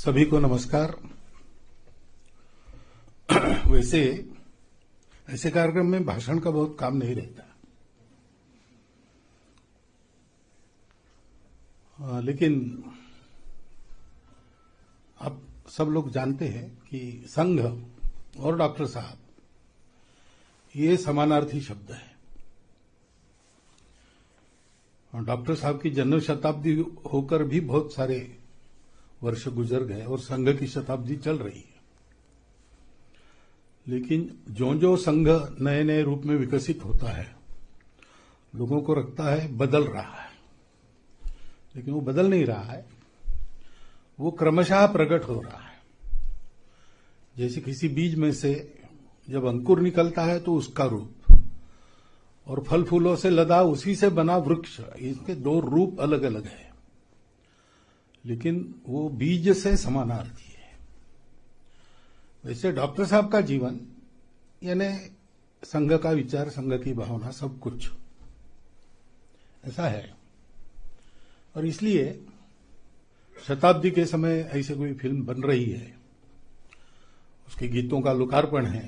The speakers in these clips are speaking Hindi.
सभी को नमस्कार। वैसे ऐसे कार्यक्रम में भाषण का बहुत काम नहीं रहता, लेकिन आप सब लोग जानते हैं कि संघ और डॉक्टर साहब ये समानार्थी शब्द है। डॉक्टर साहब की जन्म शताब्दी होकर भी बहुत सारे वर्ष गुजर गए और संघ की शताब्दी चल रही है। लेकिन जो जो संघ नए नए रूप में विकसित होता है, लोगों को लगता है बदल रहा है, लेकिन वो बदल नहीं रहा है, वो क्रमशः प्रकट हो रहा है। जैसे किसी बीज में से जब अंकुर निकलता है तो उसका रूप, और फल फूलों से लदा उसी से बना वृक्ष, इसके दो रूप अलग अलग है, लेकिन वो बीज से समानार्थी है। वैसे डॉक्टर साहब का जीवन यानी संघ का विचार, संघ की भावना, सब कुछ ऐसा है। और इसलिए शताब्दी के समय ऐसे कोई फिल्म बन रही है, उसके गीतों का लोकार्पण है,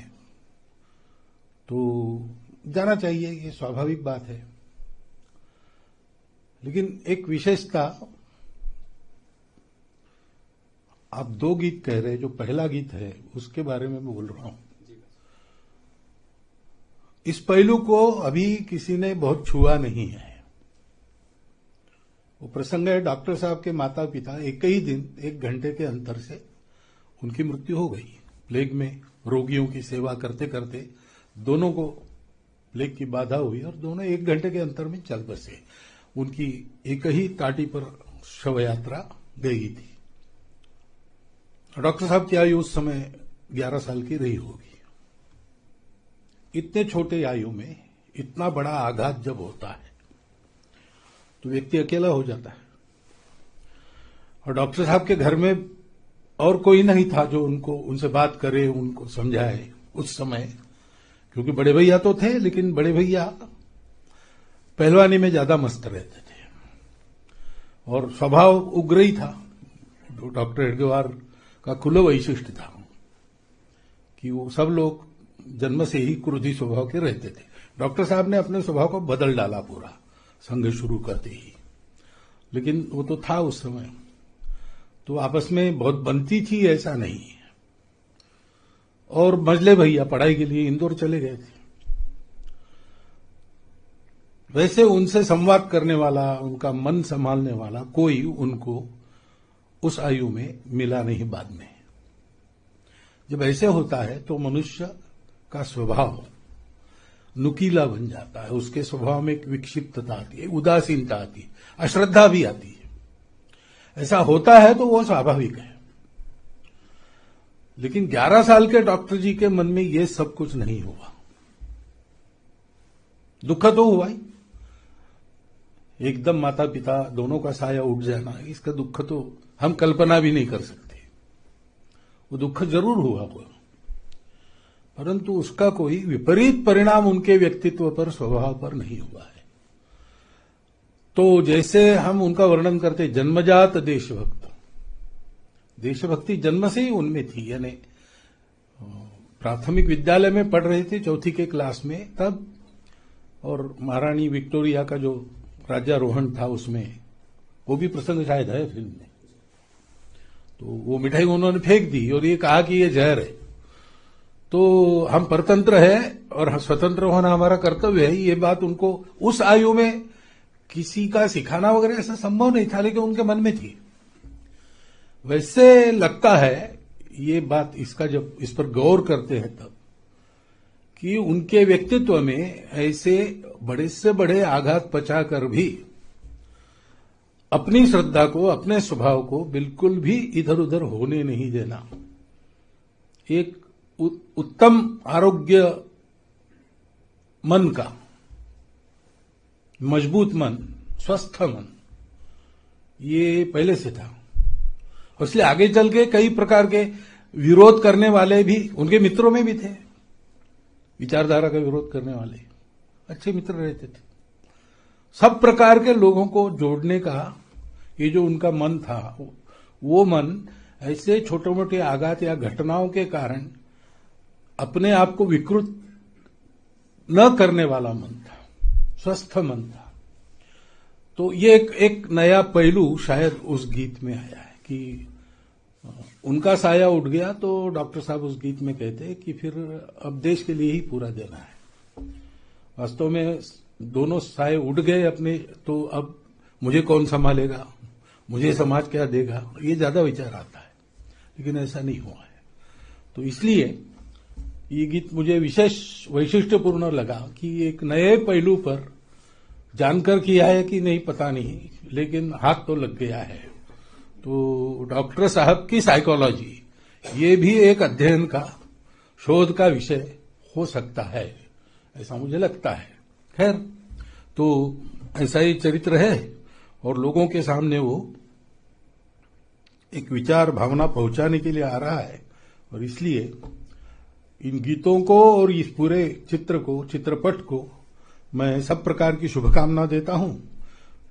तो जाना चाहिए, ये स्वाभाविक बात है। लेकिन एक विशेषता, आप दो गीत कह रहे हैं, जो पहला गीत है उसके बारे में मैं बोल रहा हूं। इस पहलू को अभी किसी ने बहुत छुआ नहीं है। वो प्रसंग है, डॉक्टर साहब के माता पिता एक ही दिन 1 घंटे के अंतर से उनकी मृत्यु हो गई। प्लेग में रोगियों की सेवा करते करते दोनों को प्लेग की बाधा हुई और दोनों 1 घंटे के अंतर में चल बसे। उनकी एक ही टाटी पर शव यात्रा गई थी। डॉक्टर साहब की आयु उस समय 11 साल की रही होगी। इतने छोटे आयु में इतना बड़ा आघात जब होता है तो व्यक्ति अकेला हो जाता है। और डॉक्टर साहब के घर में और कोई नहीं था जो उनसे बात करे, उनको समझाए उस समय, क्योंकि बड़े भैया तो थे, लेकिन बड़े भैया पहलवानी में ज्यादा मस्त रहते थे और स्वभाव उग्र ही था। डॉक्टर हेडगेवार का कुल वैशिष्ट्य था कि वो सब लोग जन्म से ही क्रोधी स्वभाव के रहते थे। डॉक्टर साहब ने अपने स्वभाव को बदल डाला पूरा संघ शुरू करते ही, लेकिन वो तो था उस समय, तो आपस में बहुत बनती थी ऐसा नहीं। और मजले भैया पढ़ाई के लिए इंदौर चले गए थे। वैसे उनसे संवाद करने वाला, उनका मन संभालने वाला कोई उनको उस आयु में मिला नहीं। बाद में जब ऐसे होता है तो मनुष्य का स्वभाव नुकीला बन जाता है, उसके स्वभाव में एक विक्षिप्तता आती है, उदासीनता आती है, अश्रद्धा भी आती है। ऐसा होता है तो वो स्वाभाविक है। लेकिन 11 साल के डॉक्टर जी के मन में ये सब कुछ नहीं हुआ। दुख तो हुआ ही, एकदम माता पिता दोनों का साया उठ जाना, इसका दुख तो हम कल्पना भी नहीं कर सकते। वो दुख जरूर हुआ होगा, परंतु उसका कोई विपरीत परिणाम उनके व्यक्तित्व पर, स्वभाव पर नहीं हुआ है। तो जैसे हम उनका वर्णन करते, जन्मजात देशभक्त, देशभक्ति जन्म से ही उनमें थी। यानी प्राथमिक विद्यालय में पढ़ रहे थे, 4th के क्लास में तब, और महारानी विक्टोरिया का जो राज्यारोहण था उसमें, वो भी प्रसंग शायद है फिल्म में। तो वो मिठाई उन्होंने फेंक दी और ये कहा कि ये जहर है। तो हम परतंत्र है और स्वतंत्र होना हमारा कर्तव्य है, ये बात उनको उस आयु में किसी का सिखाना वगैरह ऐसा संभव नहीं था, लेकिन उनके मन में थी। वैसे लगता है ये बात, इसका जब इस पर गौर करते हैं तब, कि उनके व्यक्तित्व में ऐसे बड़े से बड़े आघात पचाकर भी अपनी श्रद्धा को, अपने स्वभाव को बिल्कुल भी इधर उधर होने नहीं देना, एक उत्तम आरोग्य मन का, मजबूत मन, स्वस्थ मन, ये पहले से था। इसलिए आगे चल के कई प्रकार के विरोध करने वाले भी उनके मित्रों में भी थे, विचारधारा का विरोध करने वाले अच्छे मित्र रहते थे। सब प्रकार के लोगों को जोड़ने का ये जो उनका मन था, वो मन ऐसे छोटे मोटे आघात या घटनाओं के कारण अपने आप को विकृत न करने वाला मन था, स्वस्थ मन था। तो ये एक नया पहलू शायद उस गीत में आया है कि उनका साया उठ गया, तो डॉक्टर साहब उस गीत में कहते हैं कि फिर अब देश के लिए ही पूरा देना है। वास्तव में दोनों साए उड़ गए अपने, तो अब मुझे कौन संभालेगा, मुझे समाज क्या देगा, ये ज्यादा विचार आता है, लेकिन ऐसा नहीं हुआ है। तो इसलिए ये गीत मुझे विशेष वैशिष्ट्यपूर्ण लगा कि एक नए पहलू पर जानकर किया है कि नहीं पता नहीं, लेकिन हाथ तो लग गया है। तो डॉक्टर साहब की साइकोलॉजी ये भी एक अध्ययन का, शोध का विषय हो सकता है, ऐसा मुझे लगता है। खैर, तो ऐसा ही चरित्र है और लोगों के सामने वो एक विचार भावना पहुंचाने के लिए आ रहा है, और इसलिए इन गीतों को और इस पूरे चित्रपट को मैं सब प्रकार की शुभकामना देता हूं।